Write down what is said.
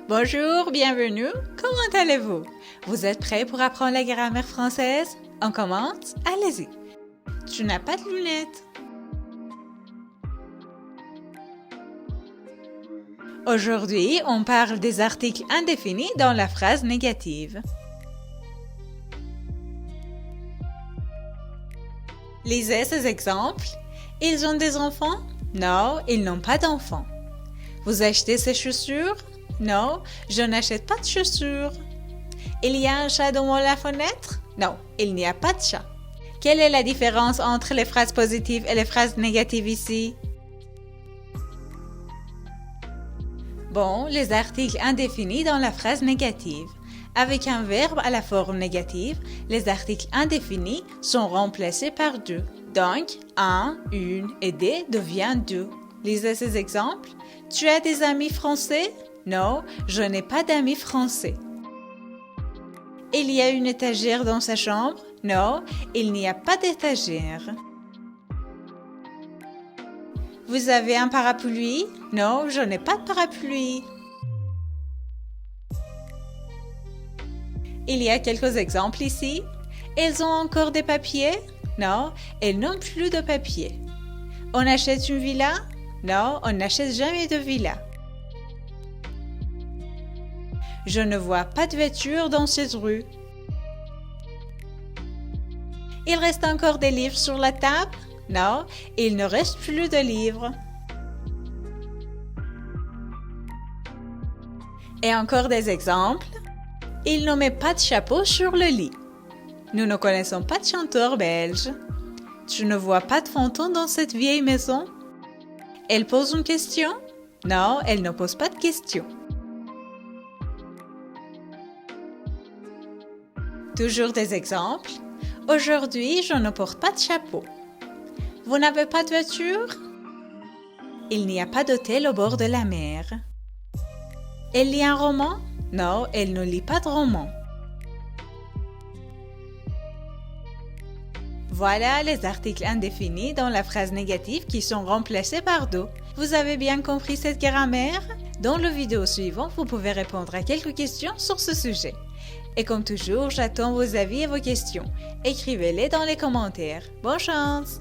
Bonjour, bienvenue, comment allez-vous? Vous êtes prêts pour apprendre la grammaire française? On commence? Allez-y. Tu n'as pas de lunettes. Aujourd'hui, on parle des articles indéfinis dans la phrase négative. Lisez ces exemples. Ils ont des enfants? Non, ils n'ont pas d'enfants. Vous achetez ces chaussures? Non, je n'achète pas de chaussures. Il y a un chat devant la fenêtre? Non, il n'y a pas de chat. Quelle est la différence entre les phrases positives et les phrases négatives ici? Bon, les articles indéfinis dans la phrase négative. Avec un verbe à la forme négative, les articles indéfinis sont remplacés par deux. Donc, un, une et des devient deux. Lisez ces exemples. Tu as des amis français? Non, je n'ai pas d'amis français. Il y a une étagère dans sa chambre? Non, il n'y a pas d'étagère. Vous avez un parapluie? Non, je n'ai pas de parapluie. Il y a quelques exemples ici. Ils ont encore des papiers? Non, ils n'ont plus de papier. On achète une villa? Non, on n'achète jamais de villa. Je ne vois pas de voiture dans cette rue. Il reste encore des livres sur la table? Non, il ne reste plus de livres. Et encore des exemples. Il ne met pas de chapeau sur le lit. Nous ne connaissons pas de chanteur belge. Tu ne vois pas de fantôme dans cette vieille maison? Elle pose une question? Non, elle ne pose pas de question. Toujours des exemples. Aujourd'hui, je ne porte pas de chapeau. Vous n'avez pas de voiture? Il n'y a pas d'hôtel au bord de la mer. Elle lit un roman? Non, elle ne lit pas de roman. Voilà les articles indéfinis dans la phrase négative qui sont remplacés par do. Vous avez bien compris cette grammaire? Dans le vidéo suivant, vous pouvez répondre à quelques questions sur ce sujet. Et comme toujours, j'attends vos avis et vos questions. Écrivez-les dans les commentaires. Bonne chance!